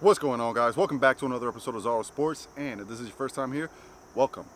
What's going on, guys? Welcome back to another episode of Zarosports, and if this is your first time here, welcome.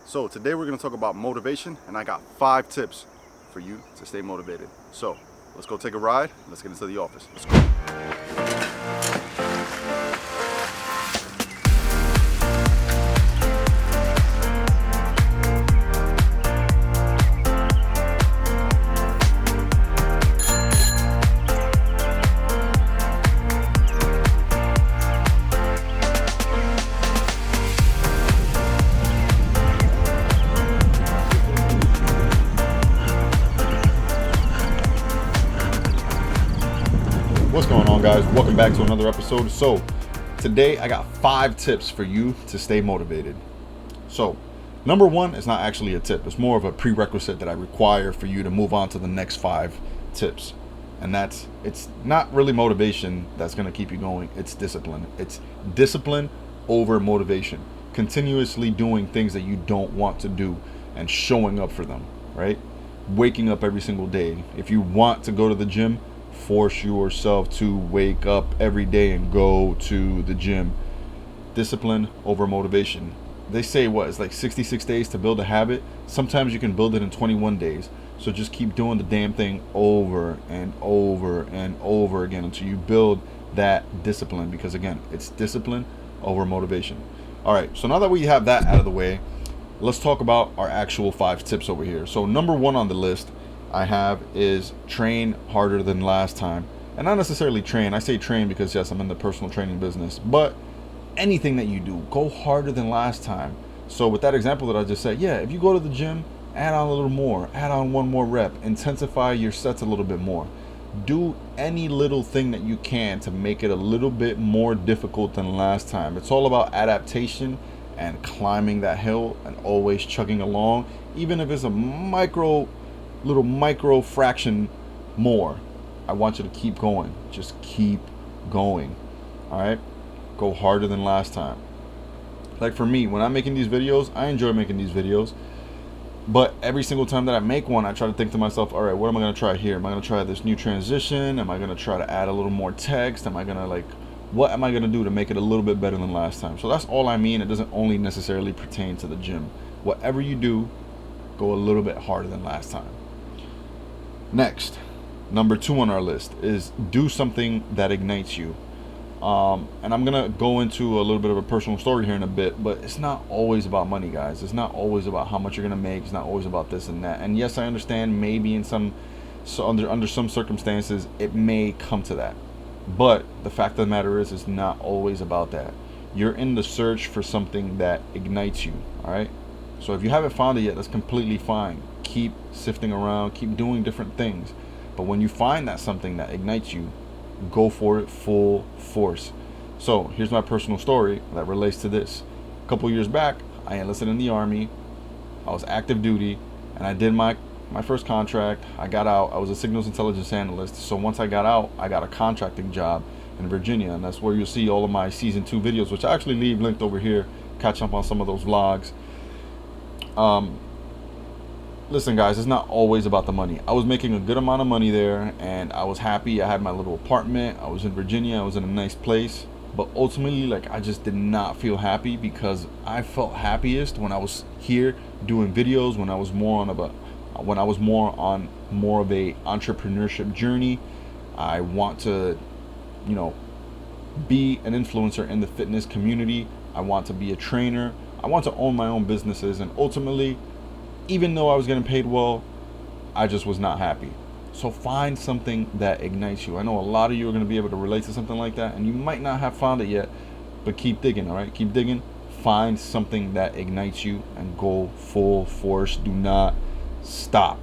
So today we're going to talk about motivation, and I got 5 tips for you to stay motivated. So let's go take a ride. Let's get into the office. Let's go. What's going on, guys? Welcome back to another episode. So today I got 5 tips for you to stay motivated. So number 1 is not actually a tip. It's more of a prerequisite that I require for you to move on to the next 5 tips. And it's not really motivation that's going to keep you going. It's discipline. It's discipline over motivation. Continuously doing things that you don't want to do and showing up for them, right? Waking up every single day. If you want to go to the gym, force yourself to wake up every day and go to the gym. Discipline over motivation. They say it's like 66 days to build a habit. Sometimes you can build it in 21 days. So just keep doing the damn thing over and over and over again until you build that discipline, because again, it's discipline over motivation. All right, so now that we have that out of the way, let's talk about our actual 5 tips over here. So number 1 on the list I have is train harder than last time. And not necessarily train. I say train because yes, I'm in the personal training business, but anything that you do, go harder than last time. So with that example that I just said, yeah, if you go to the gym, add on a little more, add on 1 more rep, intensify your sets a little bit more. Do any little thing that you can to make it a little bit more difficult than last time. It's all about adaptation and climbing that hill and always chugging along, even if it's a little micro fraction more. I want you to keep going. Just keep going. All right, go harder than last time. Like for me, when I'm making these videos, I enjoy making these videos, but every single time that I make one, I try to think to myself, all right, what am I going to try here? Am I going to try this new transition? Am I going to try to add a little more text? Am I going to what am I going to do to make it a little bit better than last time? So that's all I mean. It doesn't only necessarily pertain to the gym. Whatever you do, go a little bit harder than last time. Next, number 2 on our list is do something that ignites you. And I'm gonna go into a little bit of a personal story here in a bit, but it's not always about money, guys. It's not always about how much you're gonna make. It's not always about this and that. And yes, I understand maybe under some circumstances it may come to that, but the fact of the matter is it's not always about that. You're in the search for something that ignites you. All right, so if you haven't found it yet, that's completely fine. Keep sifting around, keep doing different things, but when you find that something that ignites you, go for it full force. So here's my personal story that relates to this. A couple years back, I enlisted in the Army. I was active duty, and I did my first contract. I got out. I was a signals intelligence analyst. So once I got out, I got a contracting job in Virginia, and that's where you'll see all of my season 2 videos, which I actually leave linked over here. Catch up on some of those vlogs. Listen, guys, it's not always about the money. I was making a good amount of money there, and I was happy. I had my little apartment. I was in Virginia. I was in a nice place. But ultimately, I just did not feel happy, because I felt happiest when I was here doing videos, when I was more on more of a entrepreneurship journey. I want to, be an influencer in the fitness community. I want to be a trainer. I want to own my own businesses, and ultimately, even though I was getting paid well, I just was not happy. So find something that ignites you. I know a lot of you are going to be able to relate to something like that, and you might not have found it yet, but keep digging, all right? Keep digging. Find something that ignites you and go full force. Do not stop.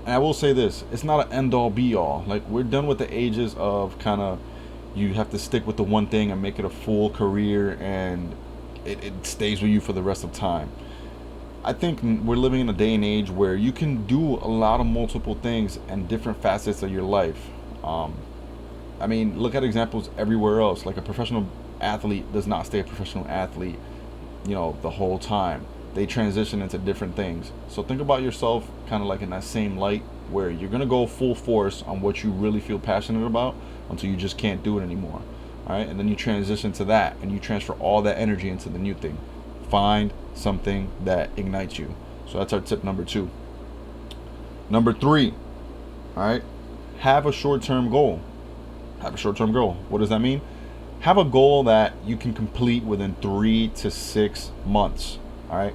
And I will say this, it's not an end-all be-all. We're done with the ages of kind of you have to stick with the one thing and make it a full career, and it stays with you for the rest of time. I think we're living in a day and age where you can do a lot of multiple things and different facets of your life. I mean, look at examples everywhere else. Like a professional athlete does not stay a professional athlete, the whole time. They transition into different things. So think about yourself kind of like in that same light, where you're gonna go full force on what you really feel passionate about until you just can't do it anymore. All right, and then you transition to that, and you transfer all that energy into the new thing. Find something that ignites you. So that's our tip number 2. Number 3, all right, have a short-term goal. Have a short-term goal. What does that mean? Have a goal that you can complete within 3 to 6 months. All right,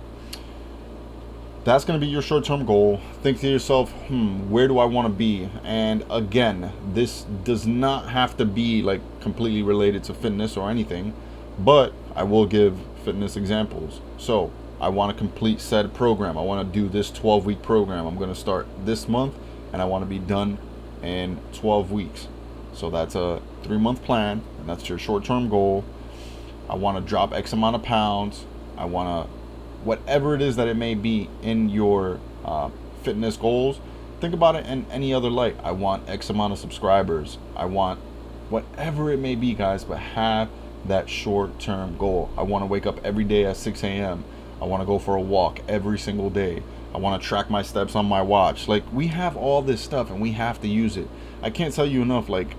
that's going to be your short-term goal. Think to yourself, where do I want to be? And again, this does not have to be like completely related to fitness or anything, but I will give fitness examples. So I want to complete said program. I want to do this 12-week program. I'm going to start this month, and I want to be done in 12 weeks. So that's a 3-month plan, and that's your short-term goal. I want to drop X amount of pounds. I want to, whatever it is that it may be in your fitness goals, think about it in any other light. I want X amount of subscribers. I want whatever it may be, guys, but have that short-term goal. I want to wake up every day at 6 a.m. I want to go for a walk every single day. I want to track my steps on my watch. Like, we have all this stuff and we have to use it. I can't tell you enough. Like,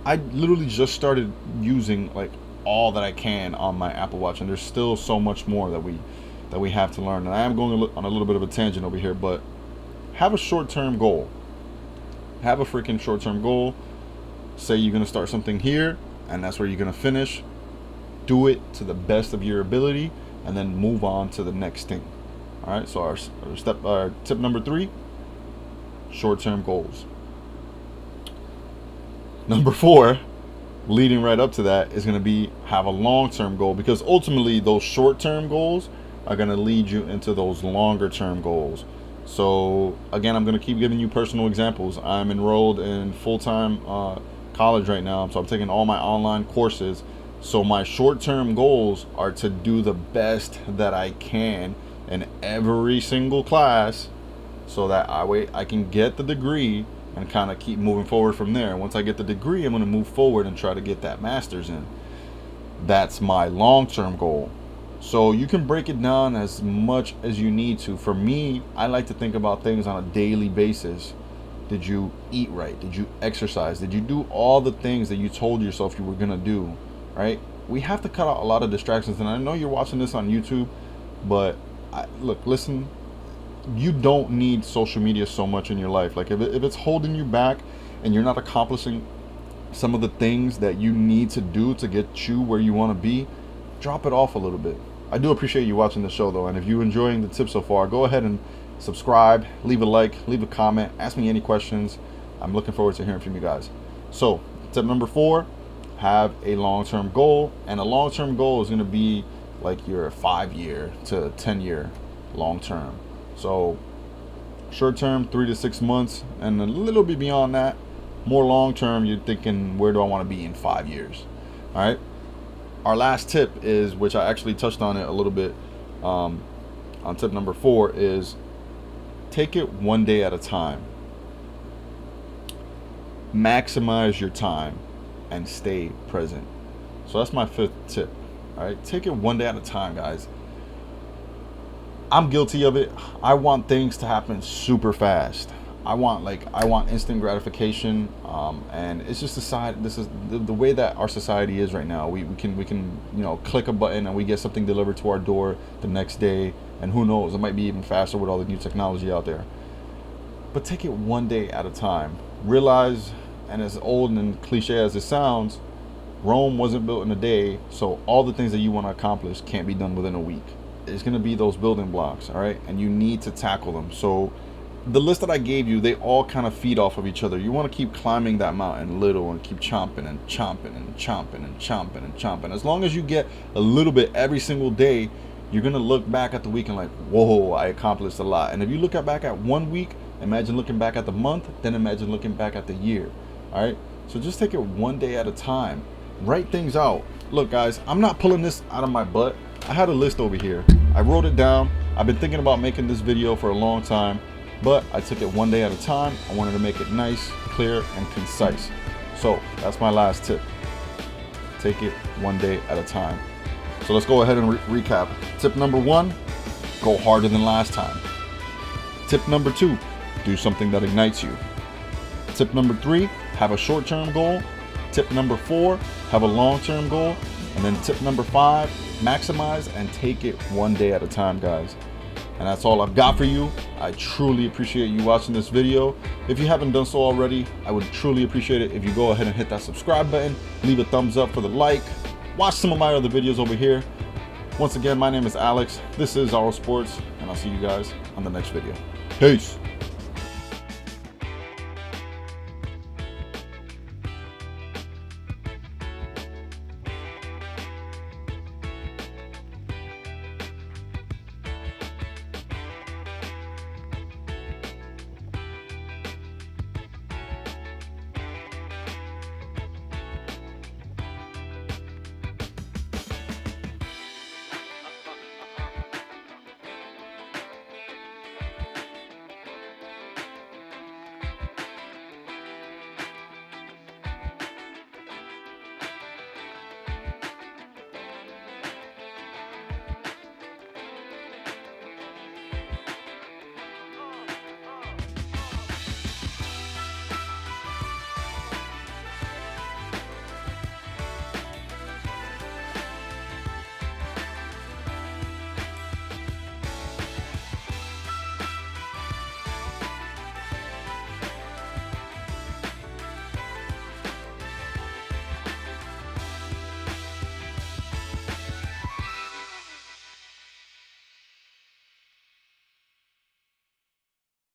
I literally just started using like all that I can on my Apple Watch, and there's still so much more that we have to learn. And I am going on a little bit of a tangent over here, but have a short-term goal. Have a freaking short-term goal. Say you're going to start something here, and that's where you're going to finish. Do it to the best of your ability, and then move on to the next thing. All right, so our tip number 3, short-term goals. Number 4, leading right up to that, is going to be have a long-term goal, because ultimately those short-term goals are going to lead you into those longer-term goals. So again, I'm going to keep giving you personal examples. I'm enrolled in full-time college right now, so I'm taking all my online courses. So my short-term goals are to do the best that I can in every single class, so that I can get the degree and kind of keep moving forward from there. Once I get the degree, I'm going to move forward and try to get that master's in. That's my long-term goal. So you can break it down as much as you need to. For me, I like to think about things on a daily basis. Did you eat right? Did you exercise? Did you do all the things that you told yourself you were going to do? Right? We have to cut out a lot of distractions. And I know you're watching this on YouTube, but listen, you don't need social media so much in your life. Like if it's holding you back and you're not accomplishing some of the things that you need to do to get you where you want to be, drop it off a little bit. I do appreciate you watching the show though, and if you're enjoying the tips so far, go ahead and subscribe, leave a like, leave a comment, ask me any questions. I'm looking forward to hearing from you guys. So tip number 4, have a long-term goal, and a long-term goal is going to be like your 5-year to 10-year long-term. So short-term, 3 to 6 months, and a little bit beyond that. More long-term, you're thinking, where do I want to be in 5 years? All right. Our last tip is, which I actually touched on it a little bit on tip number 4, is take it one day at a time. Maximize your time and stay present. So that's my 5th tip. All right, take it one day at a time, guys. I'm guilty of it. I want things to happen super fast. I want instant gratification, and it's just this is the way that our society is right now. We can click a button and we get something delivered to our door the next day, and who knows, it might be even faster with all the new technology out there. But take it one day at a time. Realize, and as old and cliche as it sounds, Rome wasn't built in a day, so all the things that you want to accomplish can't be done within a week. It's going to be those building blocks, all right? And you need to tackle them. So the list that I gave you, they all kind of feed off of each other. You want to keep climbing that mountain little and keep chomping and chomping and chomping and chomping and chomping. As long as you get a little bit every single day, you're going to look back at the week and like, whoa, I accomplished a lot. And if you look back at 1 week, imagine looking back at the month, then imagine looking back at the year, all right? So just take it one day at a time. Write things out. Look, guys, I'm not pulling this out of my butt. I had a list over here. I wrote it down. I've been thinking about making this video for a long time, but I took it one day at a time. I wanted to make it nice, clear, and concise. So that's my last tip. Take it one day at a time. So let's go ahead and recap. Tip number 1, go harder than last time. Tip number 2, do something that ignites you. Tip number 3, have a short-term goal. Tip number 4, have a long-term goal. And then tip number 5, maximize and take it one day at a time, guys. And that's all I've got for you. I truly appreciate you watching this video. If you haven't done so already, I would truly appreciate it if you go ahead and hit that subscribe button, leave a thumbs up for the like, watch some of my other videos over here. Once again, my name is Alex. This is Zarosports, and I'll see you guys on the next video. Peace.